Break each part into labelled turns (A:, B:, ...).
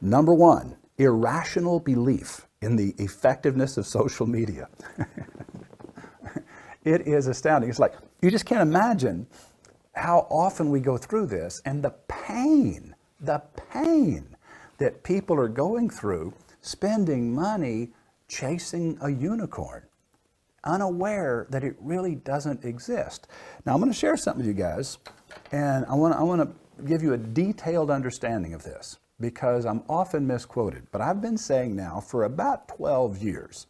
A: Number one, irrational belief in the effectiveness of social media. It is astounding. It's like, you just can't imagine how often we go through this and the pain that people are going through spending money chasing a unicorn, unaware that it really doesn't exist. Now, I'm going to share something with you guys, and I want to give you a detailed understanding of this because I'm often misquoted. But I've been saying now for about 12 years,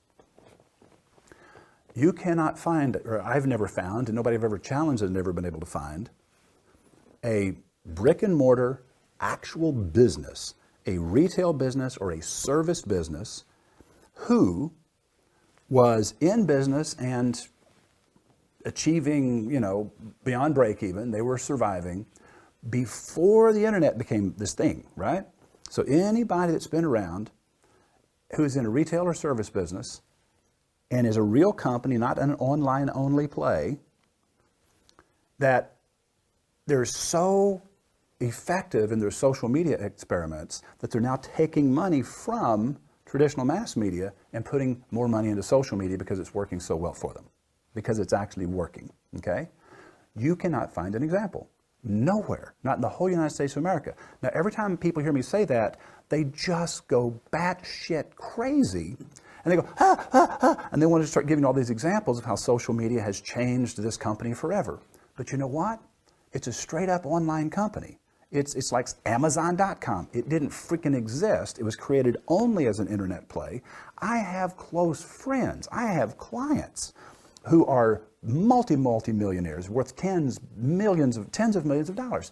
A: you cannot find, or I've never found, and nobody I've ever challenged has never been able to find, a brick and mortar actual business, a retail business or a service business who was in business and achieving, beyond break even. They were surviving before the internet became this thing, right? So anybody that's been around who's in a retail or service business and is a real company, not an online only play, that they're so effective in their social media experiments that they're now taking money from traditional mass media and putting more money into social media because it's working so well for them, because it's actually working, okay? You cannot find an example. Nowhere, not in the whole United States of America. Now, every time people hear me say that, they just go batshit crazy. And they go, and they want to start giving all these examples of how social media has changed this company forever. But you know what? It's a straight up online company. It's like Amazon.com. It didn't freaking exist. It was created only as an internet play. I have close friends. I have clients who are multi-millionaires worth tens of millions of dollars.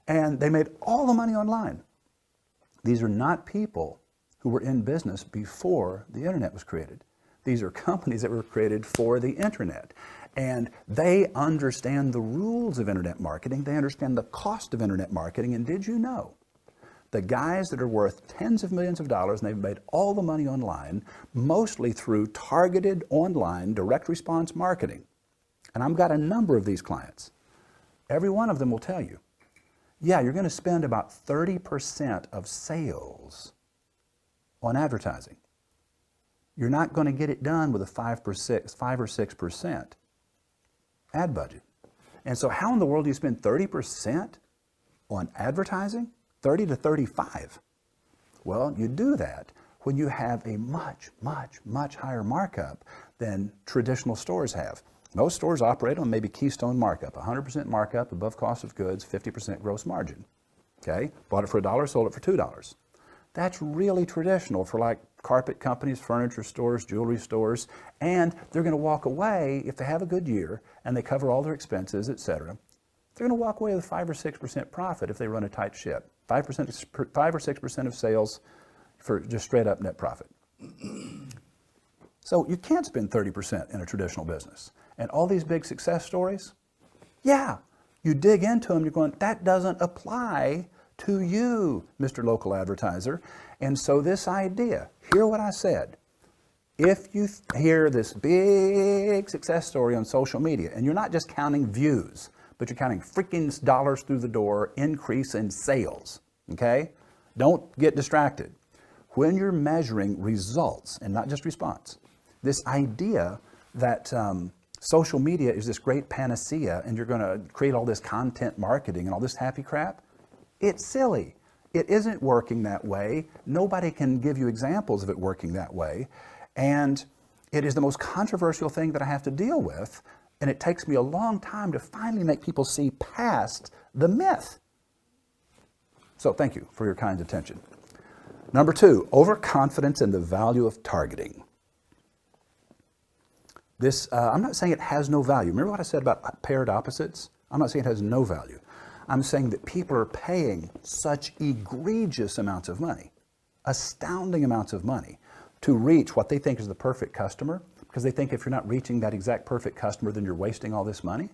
A: And they made all the money online. These are not people who were in business before the internet was created. These are companies that were created for the internet. And they understand the rules of internet marketing. They understand the cost of internet marketing. And did you know, the guys that are worth tens of millions of dollars and they've made all the money online, mostly through targeted online direct response marketing. And I've got a number of these clients. Every one of them will tell you, yeah, you're going to spend about 30% of sales on advertising. You're not going to get it done with a 5 or 6% ad budget. And so how in the world do you spend 30% on advertising? 30 to 35. Well, you do that when you have a much higher markup than traditional stores have. Most stores operate on maybe keystone markup, 100% markup above cost of goods, 50% gross margin. Okay? Bought it for $1, sold it for $2. That's really traditional for like carpet companies, furniture stores, jewelry stores, and they're going to walk away if they have a good year and they cover all their expenses, etc. They're going to walk away with 5 or 6% profit if they run a tight ship. 5 or 6% of sales for just straight up net profit. So you can't spend 30% in a traditional business. And all these big success stories, yeah, you dig into them, you're going, that doesn't apply to you, Mr. Local Advertiser. And so this idea, hear what I said. If you hear this big success story on social media, and you're not just counting views, but you're counting freaking dollars through the door, increase in sales, okay? Don't get distracted. When you're measuring results and not just response, this idea that social media is this great panacea and you're going to create all this content marketing and all this happy crap, it's silly. It isn't working that way. Nobody can give you examples of it working that way. And it is the most controversial thing that I have to deal with. And it takes me a long time to finally make people see past the myth. So thank you for your kind attention. Number 2, overconfidence in the value of targeting. This, I'm not saying it has no value. Remember what I said about paired opposites? I'm not saying it has no value. I'm saying that people are paying such egregious amounts of money, astounding amounts of money, to reach what they think is the perfect customer, because they think if you're not reaching that exact perfect customer, then you're wasting all this money.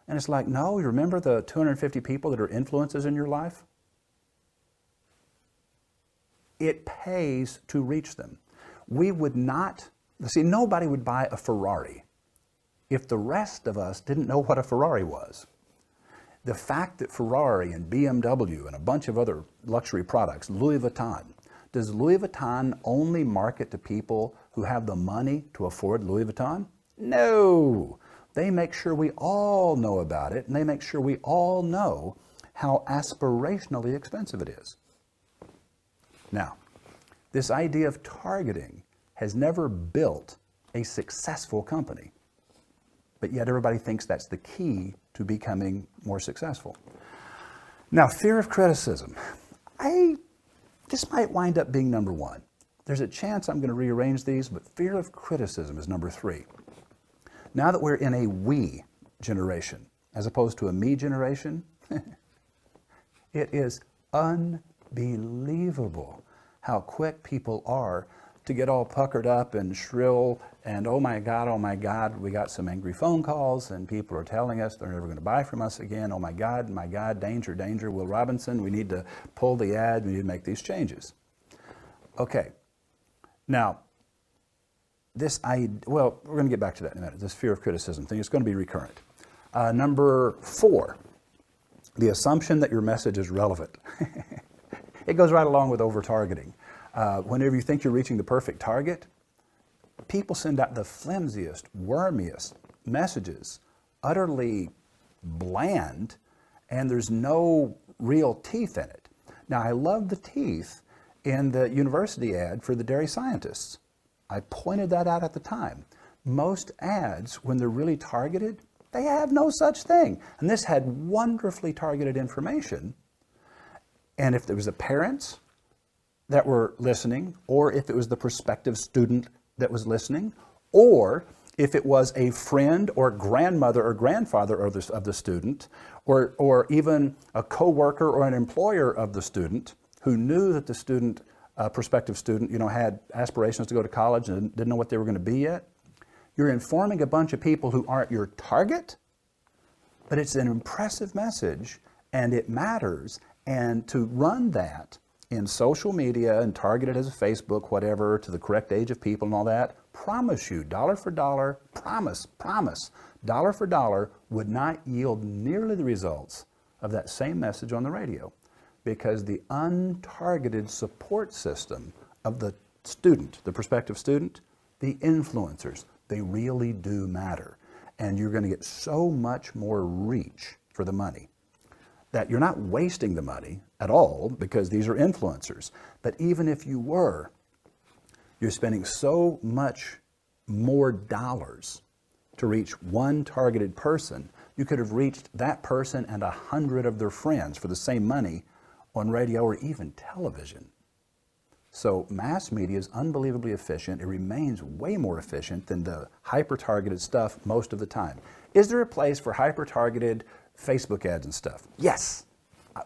A: And it's like, no, you remember the 250 people that are influences in your life? It pays to reach them. We would not, see, nobody would buy a Ferrari if the rest of us didn't know what a Ferrari was. The fact that Ferrari and BMW and a bunch of other luxury products, Louis Vuitton, Does Louis Vuitton only market to people who have the money to afford Louis Vuitton? No. They make sure we all know about it, and they make sure we all know how aspirationally expensive it is. Now, this idea of targeting has never built a successful company, but yet everybody thinks that's the key to becoming more successful. Now, fear of criticism. This might wind up being number one. There's a chance I'm going to rearrange these, but fear of criticism is number three. Now that we're in a we generation, as opposed to a me generation, it is unbelievable how quick people are to get all puckered up and shrill and oh my God, we got some angry phone calls and people are telling us they're never going to buy from us again. Oh my God, danger, danger. Will Robinson, we need to pull the ad, we need to make these changes. Okay, now, we're going to get back to that in a minute, this fear of criticism thing. It's going to be recurrent. Number 4, the assumption that your message is relevant. It goes right along with over-targeting. Whenever you think you're reaching the perfect target, people send out the flimsiest, wormiest messages, utterly bland, and there's no real teeth in it. Now, I love the teeth in the university ad for the dairy scientists. I pointed that out at the time. Most ads, when they're really targeted, they have no such thing. And this had wonderfully targeted information. And if there was the parents that were listening, or if it was the prospective student that was listening, or if it was a friend or grandmother or grandfather of the student, or even a coworker or an employer of the student who knew that the student, prospective student, had aspirations to go to college and didn't know what they were going to be yet, you're informing a bunch of people who aren't your target, but it's an impressive message and it matters. And to run that in social media and target it as a Facebook, whatever, to the correct age of people and all that, promise you, dollar for dollar, promise, dollar for dollar, would not yield nearly the results of that same message on the radio, because the untargeted support system of the student, the prospective student, the influencers, they really do matter. And you're going to get so much more reach for the money that you're not wasting the money at all, because these are influencers. But even if you were, you're spending so much more dollars to reach one targeted person. You could have reached that person and 100 of their friends for the same money on radio or even television. So mass media is unbelievably efficient. It remains way more efficient than the hyper-targeted stuff most of the time. Is there a place for hyper-targeted Facebook ads and stuff? Yes.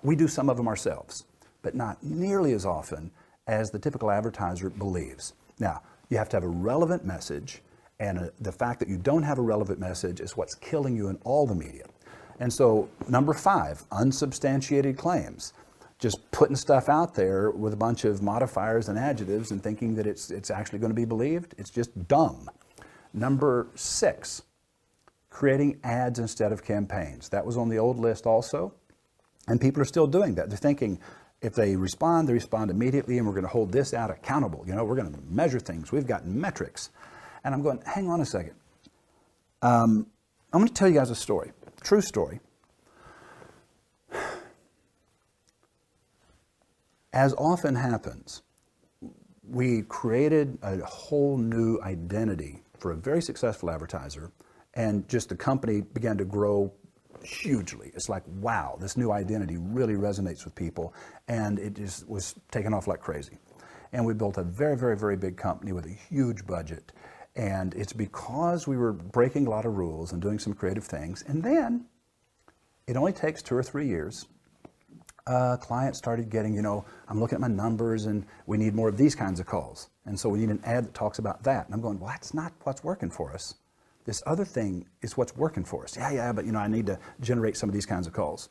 A: We do some of them ourselves, but not nearly as often as the typical advertiser believes. Now, you have to have a relevant message, and the fact that you don't have a relevant message is what's killing you in all the media. And so, number 5, unsubstantiated claims. Just putting stuff out there with a bunch of modifiers and adjectives and thinking that it's actually going to be believed. It's just dumb. Number 6, creating ads instead of campaigns. That was on the old list also, and people are still doing that. They're thinking if they respond immediately, and we're going to hold this out accountable. We're going to measure things. We've got metrics. And I'm going, hang on a second. I'm going to tell you guys a story, true story. As often happens, we created a whole new identity for a very successful advertiser, and just the company began to grow hugely. It's like, wow, this new identity really resonates with people, and it just was taken off like crazy. And we built a very, very, very big company with a huge budget, and it's because we were breaking a lot of rules and doing some creative things. And then it only takes 2 or 3 years. Clients started getting, I'm looking at my numbers and we need more of these kinds of calls. And so we need an ad that talks about that. And I'm going, well, that's not what's working for us. This other thing is what's working for us. Yeah, but I need to generate some of these kinds of calls.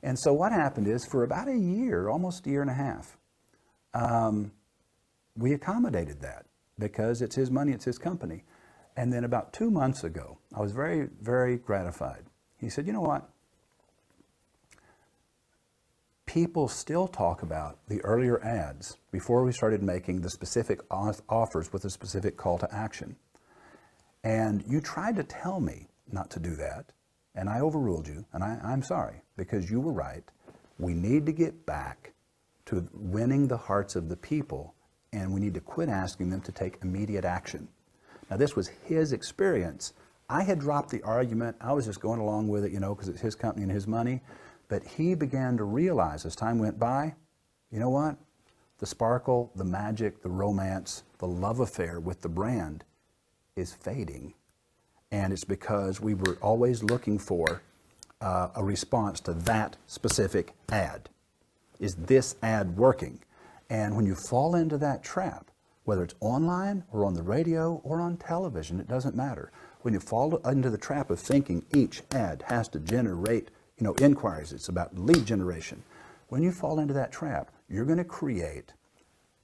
A: And so what happened is, for about a year, almost a year and a half, we accommodated that because it's his money, it's his company. And then about 2 months ago, I was very, very gratified. He said, you know what? people still talk about the earlier ads before we started making the specific offers with a specific call to action. And you tried to tell me not to do that, and I overruled you, and I'm sorry, because you were right. We need to get back to winning the hearts of the people, and we need to quit asking them to take immediate action. Now, this was his experience. I had dropped the argument. I was just going along with it, you know, because it's his company and his money. But he began to realize as time went by, you know what? The sparkle, the magic, the romance, the love affair with the brand is fading. And it's because we were always looking for a response to that specific ad. Is this ad working? And when you fall into that trap, whether it's online or on the radio or on television, it doesn't matter. When you fall into the trap of thinking each ad has to generate, you know, inquiries, it's about lead generation. When you fall into that trap, you're going to create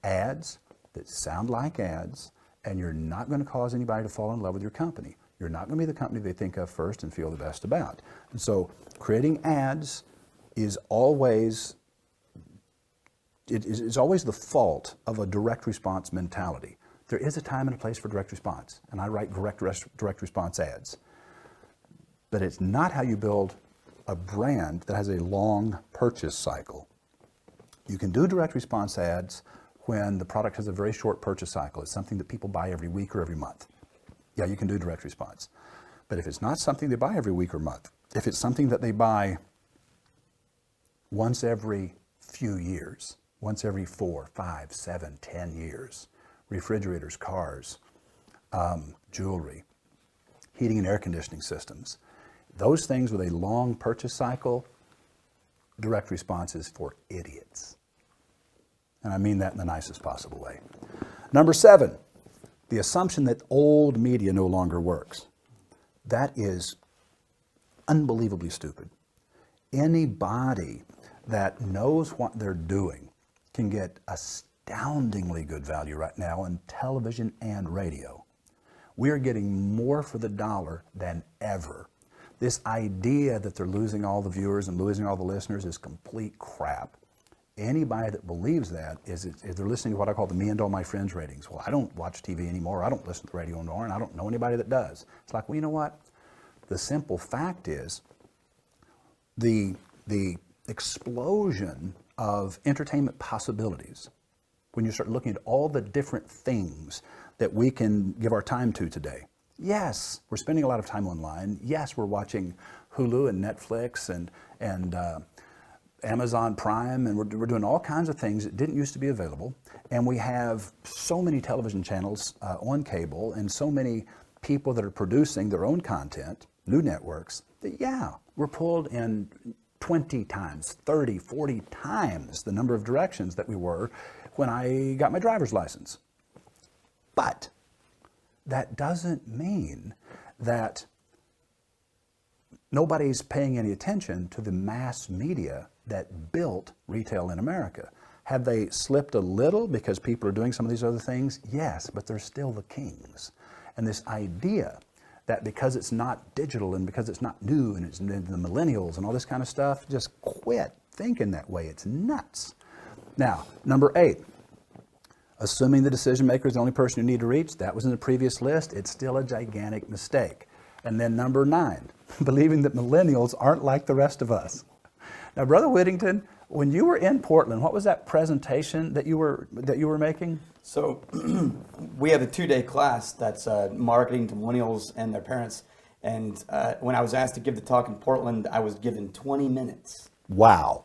A: ads that sound like ads, and you're not going to cause anybody to fall in love with your company. You're not going to be the company they think of first and feel the best about. And so creating ads is always, it's always the fault of a direct response mentality. There is a time and a place for direct response, and I write direct response ads. But it's not how you build a brand that has a long purchase cycle. You can do direct response ads when the product has a very short purchase cycle. It's something that people buy every week or every month. Yeah, you can do direct response. But if it's not something they buy every week or month, if it's something that they buy once every few years, once every 4, 5, 7, 10 years, refrigerators, cars, jewelry, heating and air conditioning systems, those things with a long purchase cycle, direct response is for idiots. And I mean that in the nicest possible way. Number 7, the assumption that old media no longer works. That is unbelievably stupid. Anybody that knows what they're doing can get astoundingly good value right now on television and radio. We are getting more for the dollar than ever. This idea that they're losing all the viewers and losing all the listeners is complete crap. Anybody that believes that is they're listening to what I call the me and all my friends ratings. Well, I don't watch TV anymore, I don't listen to the radio anymore, and I don't know anybody that does. It's like, well, you know what? The simple fact is the explosion of entertainment possibilities, when you start looking at all the different things that we can give our time to today. Yes, we're spending a lot of time online. Yes, we're watching Hulu and Netflix and Amazon Prime, and we're doing all kinds of things that didn't used to be available. And we have so many television channels on cable and so many people that are producing their own content, new networks, that yeah, we're pulled in 20 times, 30, 40 times the number of directions that we were when I got my driver's license. But that doesn't mean that nobody's paying any attention to the mass media that built retail in America. Have they slipped a little because people are doing some of these other things? Yes, but they're still the kings. And this idea that because it's not digital and because it's not new and it's the millennials and all this kind of stuff, just quit thinking that way. It's nuts. Now, number 8, assuming the decision maker is the only person you need to reach. That was in the previous list. It's still a gigantic mistake. And then number 9, believing that millennials aren't like the rest of us. Now, Brother Whittington, when you were in Portland, what was that presentation that you were making?
B: So we have a 2-day class that's marketing to millennials and their parents. And when I was asked to give the talk in Portland, I was given 20 minutes.
A: Wow.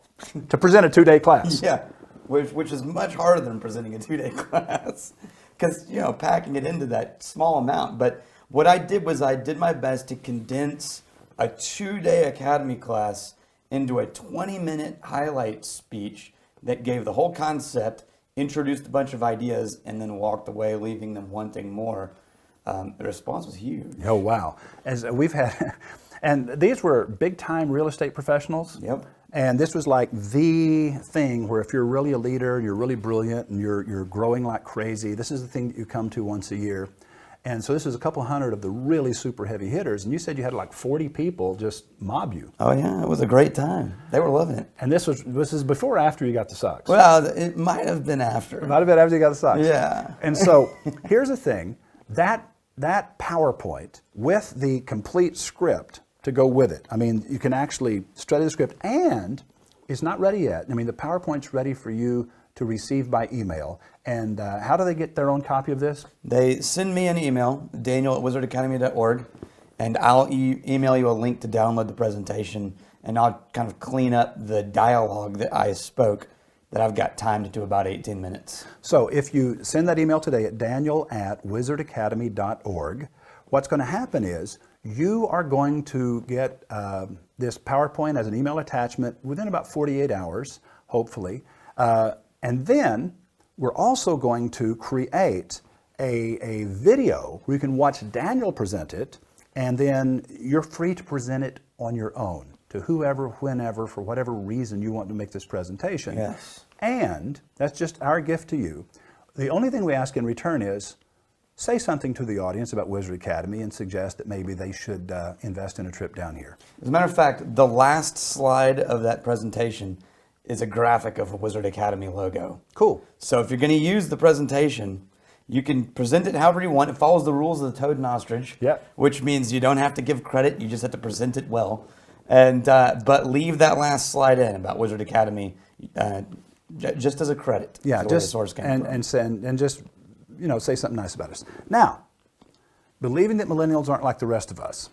A: To present a 2-day class.
B: Yeah, which is much harder than presenting a 2-day class because, you know, packing it into that small amount. But what I did was I did my best to condense a 2-day academy class into a 20-minute highlight speech that gave the whole concept, introduced a bunch of ideas, and then walked away leaving them wanting more. The response was huge.
A: Oh, wow. As we've had, and these were big-time real estate professionals.
B: Yep.
A: And this was like the thing where if you're really a leader and you're really brilliant and you're growing like crazy, this is the thing that you come to once a year. And so this is a couple hundred of the really super heavy hitters. And you said you had like 40 people just mob you.
B: Oh yeah, it was a great time. They were loving it.
A: And this is before or after you got the socks?
B: Well, it might have been after.
A: It might have been after you got the socks.
B: Yeah.
A: And so here's the thing, that PowerPoint with the complete script to go with it. I mean, you can actually study the script, and it's not ready yet. I mean, the PowerPoint's ready for you to receive by email. And how do they get their own copy of this?
B: They send me an email, daniel@wizardacademy.org, and I'll email you a link to download the presentation, and I'll kind of clean up the dialogue that I spoke that I've got timed to about 18 minutes.
A: So if you send that email today at daniel@wizardacademy.org, what's going to happen is you are going to get this PowerPoint as an email attachment within about 48 hours, hopefully. And then we're also going to create a video where you can watch Daniel present it, and then you're free to present it on your own to whoever, whenever, for whatever reason you want to make this presentation.
B: Yes.
A: And that's just our gift to you. The only thing we ask in return is say something to the audience about Wizard Academy and suggest that maybe they should invest in a trip down here.
B: As a matter of fact, the last slide of that presentation is a graphic of a Wizard Academy logo.
A: Cool.
B: So if you're going to use the presentation, you can present it however you want. It follows the rules of the Toad and Ostrich,
A: Yep.
B: which means you don't have to give credit. You just have to present it well. And but leave that last slide in about Wizard Academy just as a credit.
A: Yeah,
B: to where the
A: just
B: source came from.
A: and just say something nice about us. Now, believing that millennials aren't like the rest of us,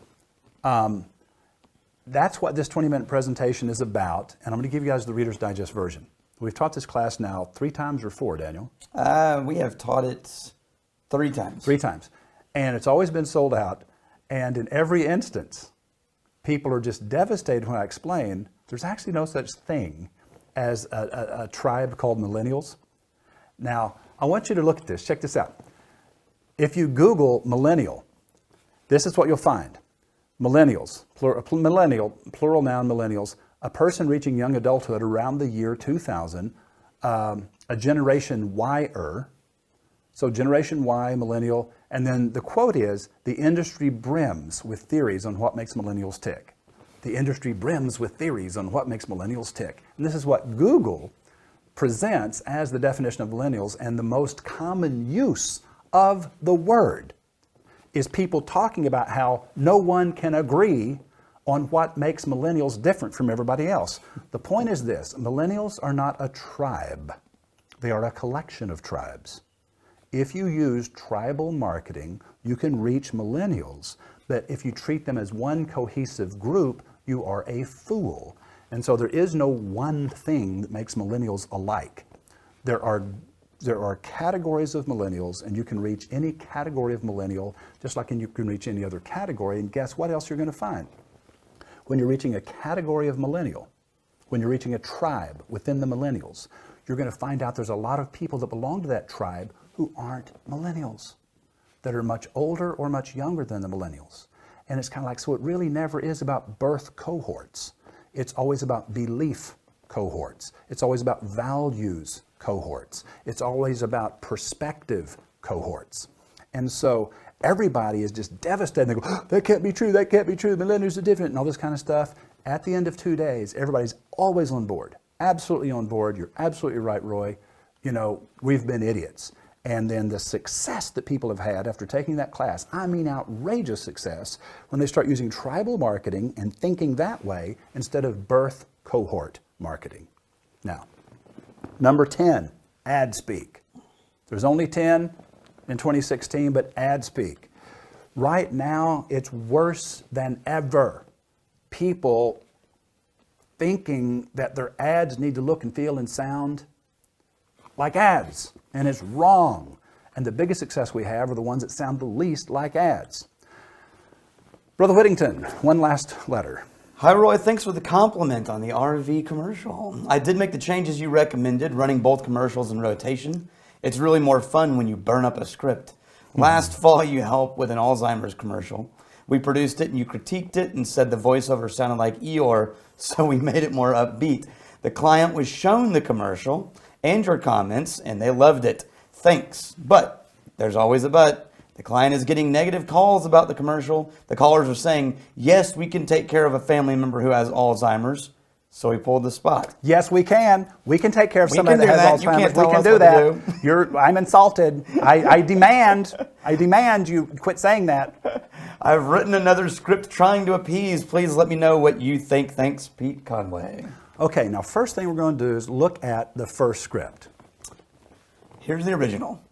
A: that's what this 20-minute presentation is about, and I'm going to give you guys the Reader's Digest version. We've taught this class now 3 times or 4, Daniel?
B: We have taught it 3 times.
A: 3 times. And it's always been sold out, and in every instance, people are just devastated when I explain there's actually no such thing as a tribe called millennials. Now, I want you to look at this. Check this out. If you Google millennial, this is what you'll find. Millennials, plural noun millennials, a person reaching young adulthood around the year 2000, a Generation Y-er, so Generation Y, millennial, and then the quote is, the industry brims with theories on what makes millennials tick. The industry brims with theories on what makes millennials tick. And this is what Google presents as the definition of millennials, and the most common use of the word is people talking about how no one can agree on what makes millennials different from everybody else. The point is this, millennials are not a tribe. They are a collection of tribes. If you use tribal marketing, you can reach millennials, but if you treat them as one cohesive group, you are a fool. And so there is no one thing that makes millennials alike. There are categories of millennials, and you can reach any category of millennial, just like you can reach any other category. And guess what else you're going to find? When you're reaching a category of millennial, when you're reaching a tribe within the millennials, you're going to find out there's a lot of people that belong to that tribe who aren't millennials, that are much older or much younger than the millennials. And it's kind of like, so it really never is about birth cohorts. It's always about belief cohorts. It's always about values cohorts. It's always about perspective cohorts. And so everybody is just devastated. They go, oh, that can't be true, that can't be true, the millennials are different, and all this kind of stuff. At the end of 2 days, everybody's always on board, absolutely on board. You're absolutely right, Roy. We've been idiots. And then the success that people have had after taking that class, I mean outrageous success, when they start using tribal marketing and thinking that way instead of birth cohort marketing. Now, number 10, ad speak. There's only 10 in 2016, but ad speak. Right now, it's worse than ever. People thinking that their ads need to look and feel and sound like ads, and it's wrong. And the biggest success we have are the ones that sound the least like ads. Brother Whittington, one last letter.
B: Hi, Roy. Thanks for the compliment on the RV commercial. I did make the changes you recommended, running both commercials in rotation. It's really more fun when you burn up a script. Last fall, you helped with an Alzheimer's commercial. We produced it and you critiqued it and said the voiceover sounded like Eeyore, so we made it more upbeat. The client was shown the commercial and your comments, and they loved it. Thanks. But there's always a but. The client is getting negative calls about the commercial. The callers are saying, yes, we can take care of a family member who has Alzheimer's. So we pulled the spot.
A: Yes, we can. We can take care of
B: We
A: somebody
B: can
A: that
B: do
A: has
B: that. You
A: Alzheimer's.
B: can't
A: We
B: tell
A: can
B: us
A: do
B: what
A: that.
B: to do.
A: I'm insulted. I demand you quit saying that.
B: I've written another script trying to appease. Please let me know what you think. Thanks, Pete Conway.
A: Okay, now first thing we're going to do is look at the first script.
B: Here's the original.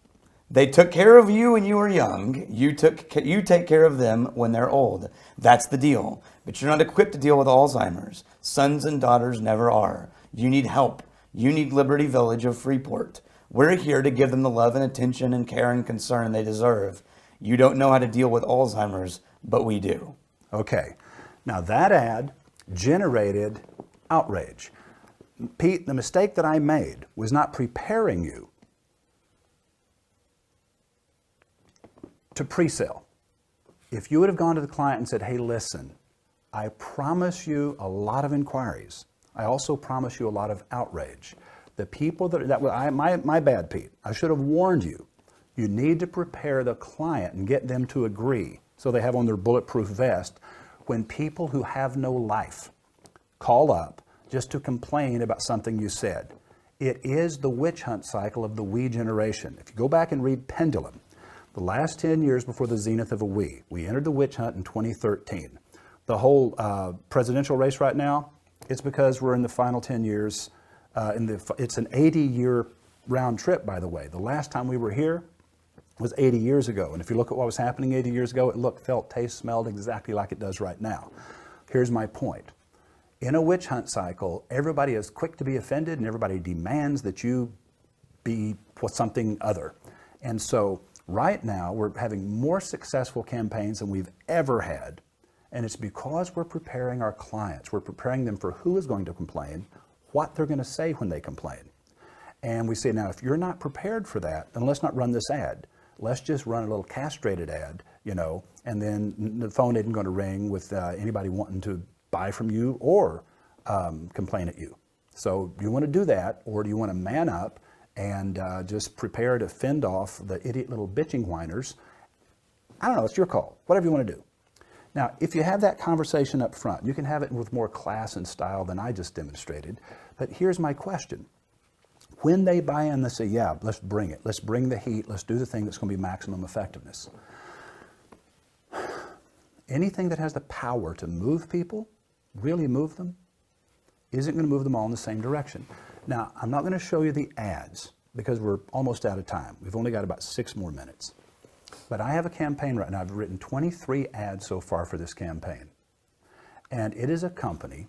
B: They took care of you when you were young. You take care of them when they're old. That's the deal. But you're not equipped to deal with Alzheimer's. Sons and daughters never are. You need help. You need Liberty Village of Freeport. We're here to give them the love and attention and care and concern they deserve. You don't know how to deal with Alzheimer's, but we do.
A: Okay, now that ad generated outrage. Pete, the mistake that I made was not preparing you to pre-sale. If you would have gone to the client and said, hey, listen, I promise you a lot of inquiries. I also promise you a lot of outrage. The people my bad, Pete. I should have warned you. You need to prepare the client and get them to agree so they have on their bulletproof vest when people who have no life call up just to complain about something you said. It is the witch hunt cycle of the we generation. If you go back and read Pendulum, the last 10 years before the zenith of a we entered the witch hunt in 2013. The whole presidential race right now, it's because we're in the final 10 years. It's an 80-year round trip, by the way. The last time we were here was 80 years ago. And if you look at what was happening 80 years ago, it looked, felt, tasted, smelled exactly like it does right now. Here's my point. In a witch hunt cycle, everybody is quick to be offended and everybody demands that you be something other. And so right now, we're having more successful campaigns than we've ever had. And it's because we're preparing our clients. We're preparing them for who is going to complain, what they're going to say when they complain. And we say, now, if you're not prepared for that, then let's not run this ad. Let's just run a little castrated ad, and then the phone isn't going to ring with anybody wanting to buy from you or complain at you. So do you want to do that, or do you want to man up and just prepare to fend off the idiot little bitching whiners? I don't know, it's your call, whatever you want to do. Now, if you have that conversation up front, you can have it with more class and style than I just demonstrated, but here's my question. When they buy in, they say, yeah, let's bring it. Let's bring the heat. Let's do the thing that's going to be maximum effectiveness. Anything that has the power to move people, really move them, isn't going to move them all in the same direction. Now, I'm not going to show you the ads because we're almost out of time. We've only got about 6 more minutes. But I have a campaign right now. I've written 23 ads so far for this campaign. And it is a company